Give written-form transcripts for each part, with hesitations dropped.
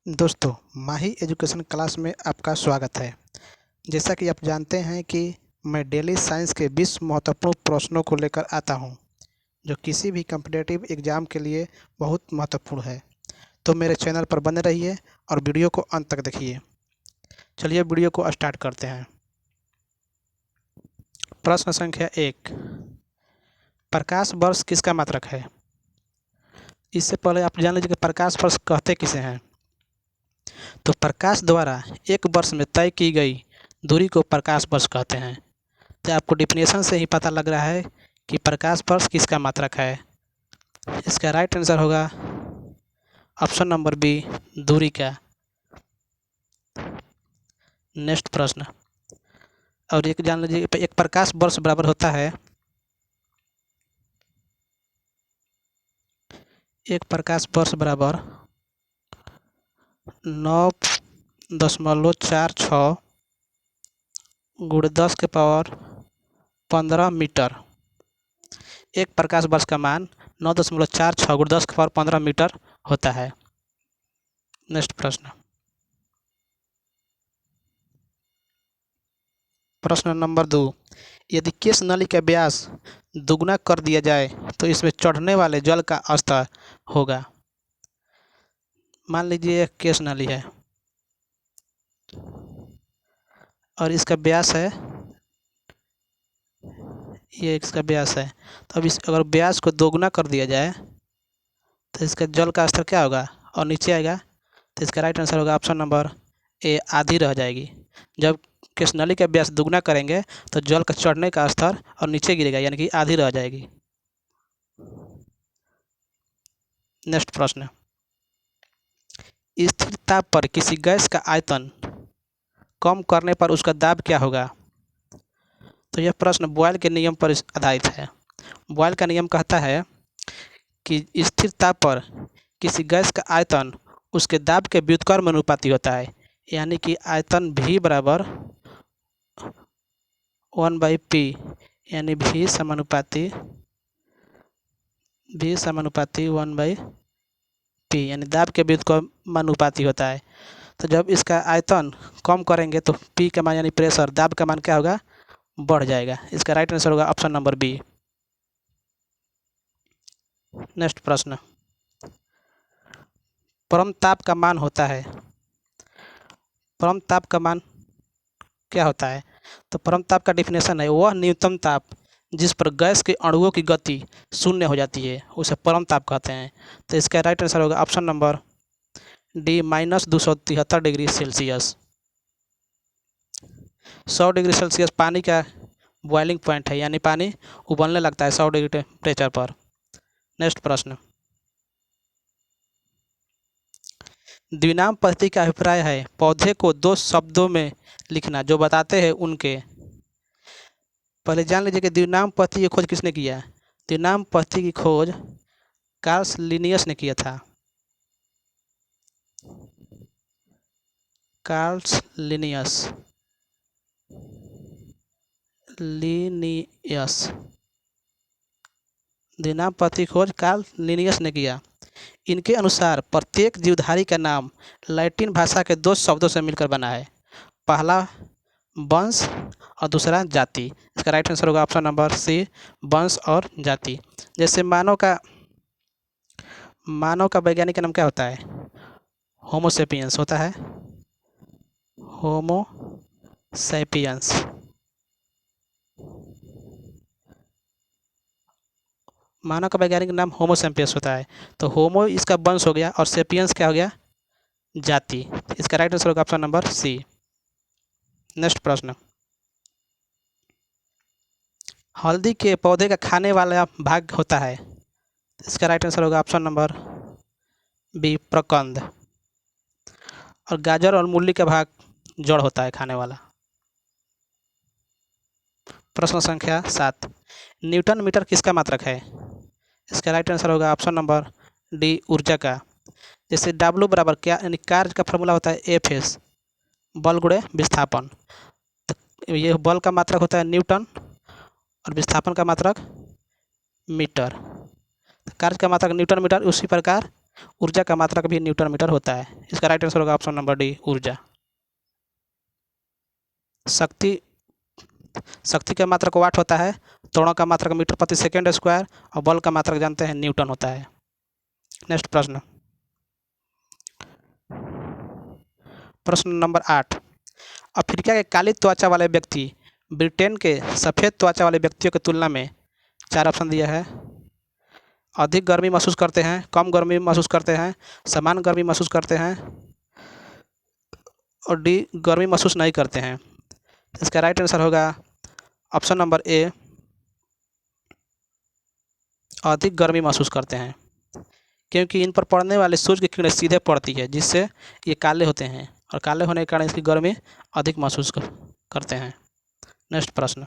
दोस्तों, माही education class में आपका स्वागत है। जैसा कि आप जानते हैं कि मैं डेली साइंस के 20 महत्वपूर्ण प्रश्नों को लेकर आता हूं, जो किसी भी कॉम्पिटिटिव एग्ज़ाम के लिए बहुत महत्वपूर्ण है। तो मेरे चैनल पर बने रहिए और वीडियो को अंत तक देखिए। चलिए वीडियो को स्टार्ट करते हैं। प्रश्न संख्या 1, प्रकाश वर्ष किसका मात्रक है? इससे पहले आप जान लीजिए कि प्रकाश वर्ष कहते किसे हैं। तो प्रकाश द्वारा एक वर्ष में तय की गई दूरी को प्रकाश वर्ष कहते हैं। तो आपको डेफिनेशन से ही पता लग रहा है कि प्रकाश वर्ष किसका मात्रक है। इसका राइट आंसर होगा ऑप्शन नंबर बी, दूरी का। नेक्स्ट प्रश्न, और एक जान लीजिए, एक प्रकाश वर्ष बराबर होता है, एक प्रकाश वर्ष बराबर 9.46 गुणे 10 के पावर 15 मीटर। एक प्रकाश वर्ष का मान 9.46 गुणे 10 के पावर 15 मीटर होता है। नेक्स्ट प्रश्न, प्रश्न नंबर 2, यदि केश नली का व्यास दुगना कर दिया जाए तो इसमें चढ़ने वाले जल का स्तर होगा। मान लीजिए एक केश नली है और इसका व्यास है, ये इसका व्यास है। तो अब इस अगर व्यास को दोगुना कर दिया जाए तो इसका जल का स्तर क्या होगा और नीचे आएगा। तो इसका राइट आंसर होगा ऑप्शन नंबर ए, आधी रह जाएगी। जब केश नली का व्यास दुगना करेंगे तो जल का चढ़ने का स्तर और नीचे गिरेगा, यानी कि आधी रह जाएगी। नेक्स्ट प्रश्न, स्थिर ताप पर किसी गैस का आयतन कम करने पर उसका दाब क्या होगा? तो यह प्रश्न बॉयल के नियम पर आधारित है। बॉयल का नियम कहता है कि स्थिर ताप पर किसी गैस का आयतन उसके दाब के व्युत्क्रम अनुपाती होता है, यानी कि आयतन V बराबर 1/P, यानी V समानुपाती 1/P, यानी दाब के व्युत्क्रमानुपाती होता है। तो जब इसका आयतन कम करेंगे तो P का मान यानी प्रेशर, दाब का मान क्या होगा, बढ़ जाएगा। इसका राइट आंसर होगा ऑप्शन नंबर बी। नेक्स्ट प्रश्न, परम ताप का मान होता है, परम ताप का मान क्या होता है? तो परम ताप का डिफिनेशन है वह न्यूनतम ताप जिस पर गैस के अणुओं की गति शून्य हो जाती है, उसे परम ताप कहते हैं। तो इसका राइट आंसर होगा option number D, -273 degree Celsius. 100 degree Celsius पानी का बॉइलिंग पॉइंट है, यानी पानी उबलने लगता है 100 डिग्री टेम्परेचर पर। नेक्स्ट प्रश्न, द्विनाम पद्धति का अभिप्राय है पौधे को 2 शब्दों में लिखना जो बताते हैं उनके। पहले जान लीजिए कि द्विनाम पद्धति की खोज किसने किया। द्विनाम पद्धति की खोज कार्ल लिनियस ने किया था। कार्ल लिनियस द्विनाम पद्धति की खोज कार्ल लिनियस ने किया। इनके अनुसार प्रत्येक जीवधारी का नाम लैटिन भाषा के 2 शब्दों से मिलकर बना है, पहला वंश और दूसरा जाति। इसका राइट आंसर होगा ऑप्शन नंबर सी, वंश और जाति। जैसे मानव का वैज्ञानिक का नाम क्या होता है, होमो सेपियंस होता है, होमो सेपियंस। मानव का वैज्ञानिक नाम होमो सेपियंस होता है। तो होमो इसका वंश हो गया और सेपियंस क्या हो गया, जाति। इसका राइट आंसर होगा ऑप्शन नंबर सी। नेक्स्ट प्रश्न, हल्दी के पौधे का खाने वाला भाग होता है। इसका राइट आंसर होगा ऑप्शन नंबर बी, प्रकंद। और गाजर और मूली का भाग जड़ होता है खाने वाला। प्रश्न संख्या 7, न्यूटन मीटर किसका मात्रक है? इसका राइट आंसर होगा ऑप्शन नंबर डी, ऊर्जा का। जैसे W बराबर क्या, यानी कार्य का फॉर्मूला होता है Fs, बल गुणे विस्थापन। तो ये बल का मात्रक होता है न्यूटन और विस्थापन का मात्रक मीटर। कार्य का मात्रक न्यूटन मीटर, उसी प्रकार ऊर्जा का मात्रक भी न्यूटन मीटर होता है। इसका राइट आंसर होगा ऑप्शन नंबर डी, ऊर्जा। शक्ति शक्ति का मात्रक वाट होता है, त्वरण का मात्रक मीटर प्रति सेकेंड स्क्वायर और बल का मात्रक जानते हैं न्यूटन होता है। नेक्स्ट प्रश्न, प्रश्न नंबर 8। अफ्रीका के काली त्वचा वाले व्यक्ति ब्रिटेन के सफ़ेद त्वचा वाले व्यक्तियों की तुलना में, 4 ऑप्शन दिया है, अधिक गर्मी महसूस करते हैं, कम गर्मी महसूस करते हैं, समान गर्मी महसूस करते हैं और डी, गर्मी महसूस नहीं करते हैं। इसका राइट आंसर होगा ऑप्शन नंबर ए, अधिक गर्मी महसूस करते हैं, क्योंकि इन पर पड़ने वाले सूर्य की किरणें सीधे पड़ती है, जिससे ये काले होते हैं और काले होने के कारण इसकी गर्मी अधिक महसूस करते हैं। नेक्स्ट प्रश्न,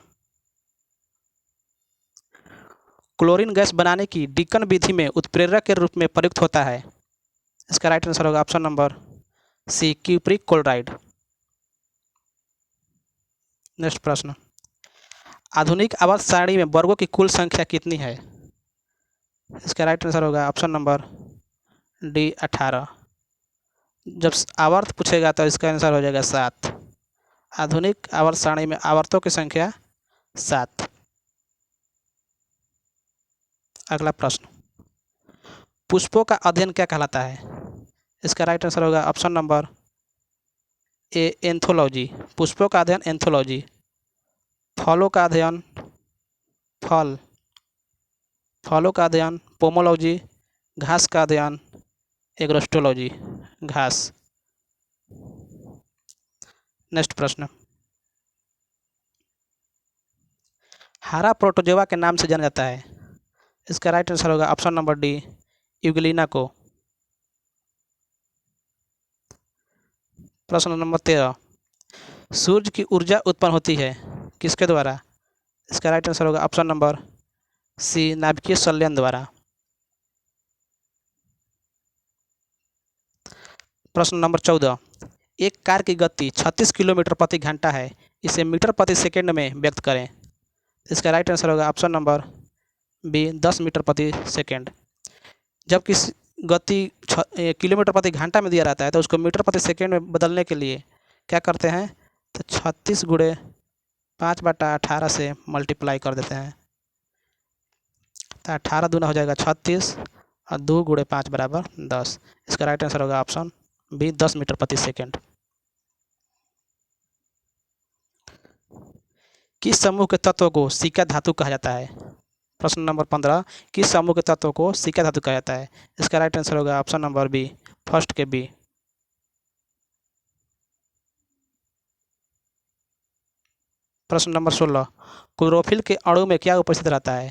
क्लोरीन गैस बनाने की डिकन विधि में उत्प्रेरक के रूप में प्रयुक्त होता है। इसका राइट आंसर होगा option number C, cupric chloride. Next प्रश्न, आधुनिक आवर्त सारणी में वर्गों की कुल संख्या कितनी है। इसका राइट आंसर होगा ऑप्शन नंबर डी, 18। जब आवर्त पूछेगा तो इसका आंसर हो जाएगा 7। आधुनिक आवर्त सारणी में आवर्तों की संख्या 7। अगला प्रश्न, पुष्पों का अध्ययन क्या कहलाता है। इसका राइट आंसर होगा ऑप्शन नंबर ए, एंथोलॉजी। पुष्पों का अध्ययन एंथोलॉजी, फलों का अध्ययन फलों का अध्ययन पोमोलॉजी, घास का अध्ययन एग्रोस्टोलॉजी, घास। नेक्स्ट प्रश्न, हरा प्रोटोजोआ के नाम से जाना जाता है। इसका राइट आंसर होगा ऑप्शन नंबर डी, यूग्लिना को। प्रश्न नंबर 13, सूर्य की ऊर्जा उत्पन्न होती है किसके द्वारा। इसका राइट आंसर होगा ऑप्शन नंबर सी, नाभिकीय संलयन द्वारा। प्रश्न नंबर 14, एक कार की गति 36 किलोमीटर प्रति घंटा है, इसे मीटर प्रति सेकंड में व्यक्त करें। इसका राइट आंसर होगा ऑप्शन नंबर बी, 10 मीटर प्रति सेकंड। जब किसी गति किलोमीटर प्रति घंटा में दिया रहता है तो उसको मीटर प्रति सेकंड में बदलने के लिए क्या करते हैं, तो 36 गुणे 5/18 से मल्टीप्लाई कर देते हैं, तो 18 दूना हो जाएगा 36 और 2 गुणे 5 बराबर 10। इसका राइट आंसर होगा ऑप्शन बी, 10 मीटर प्रति सेकंड। किस समूह के तत्व को सिक्का धातु कहा जाता है। प्रश्न नंबर 15, किस समूह के तत्व को सिक्का धातु कहा जाता है। इसका राइट आंसर होगा ऑप्शन नंबर बी, फर्स्ट के बी। प्रश्न नंबर 16, क्लोरोफिल के अणु में क्या उपस्थित रहता है।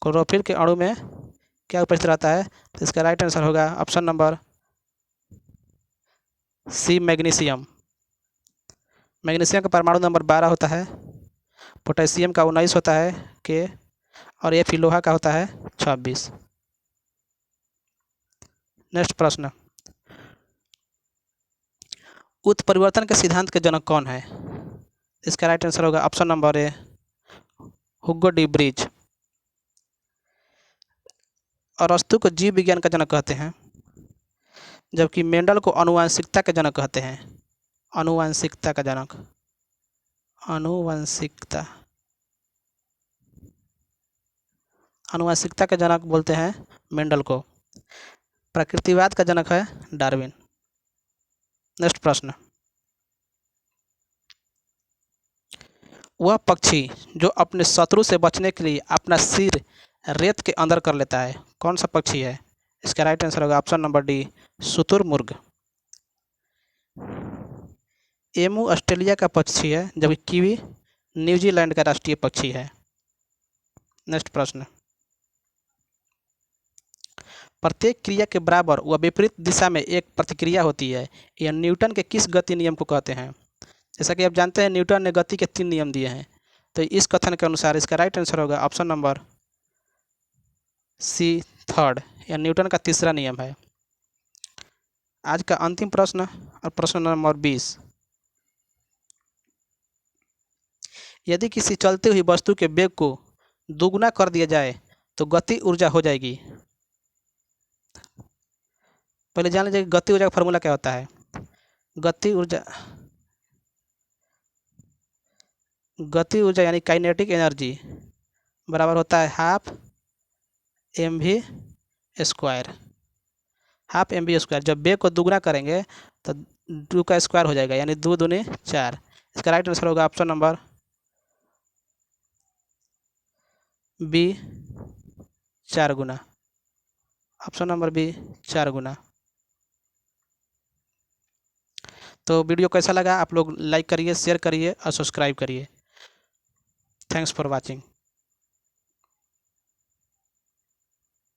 क्लोरोफिल के अणु में क्या उपस्थित रहता है, तो इसका राइट आंसर होगा option number C, magnesium. Magnesium का परमाणु नंबर 12 होता है, पोटेशियम का 19 होता है के, और ये लोहा का होता है 26। नेक्स्ट प्रश्न, उत्परिवर्तन के सिद्धांत के जनक कौन है। इसका राइट आंसर होगा option number A, Hugo D bridge. अरस्तु को जीव विज्ञान का जनक कहते हैं, जबकि मेंडल को आनुवंशिकता के जनक कहते हैं। आनुवंशिकता का जनक, आनुवंशिकता के जनक बोलते हैं मेंडल को। प्रकृतिवाद का जनक है डार्विन। नेक्स्ट प्रश्न, वह पक्षी जो अपने शत्रु से बचने के लिए अपना सिर रेत के अंदर कर लेता है, कौन सा पक्षी है। इसका राइट आंसर होगा ऑप्शन नंबर डी, शुतुरमुर्ग। एमू ऑस्ट्रेलिया का पक्षी है, जबकि कीवी न्यूजीलैंड का राष्ट्रीय पक्षी है। नेक्स्ट प्रश्न, प्रत्येक क्रिया के बराबर व विपरीत दिशा में एक प्रतिक्रिया होती है, यह न्यूटन के किस गति नियम को कहते हैं। जैसा कि आप जानते हैं न्यूटन ने गति के 3 नियम दिए हैं, तो इस कथन के अनुसार इसका राइट आंसर होगा ऑप्शन नंबर सी, थर्ड, यह न्यूटन का तीसरा नियम है। आज का अंतिम प्रश्न और प्रश्न नंबर 20, यदि किसी चलती हुई वस्तु के वेग को दोगुना कर दिया जाए तो गति ऊर्जा हो जाएगी। पहले जान लीजिए गति ऊर्जा का फॉर्मूला क्या होता है। गति ऊर्जा यानी काइनेटिक एनर्जी बराबर होता है हाफ mv²। Half mv²। जब वेग को दुगना करेंगे तो 2 का स्क्वायर हो जाएगा, यानी 2 दूनी 4। इसका राइट आंसर होगा ऑप्शन नंबर बी, 4 गुना। ऑप्शन नंबर बी, 4 गुना। तो वीडियो कैसा लगा आप लोग लाइक करिए, शेयर करिए और सब्सक्राइब करिए। Thanks for watching.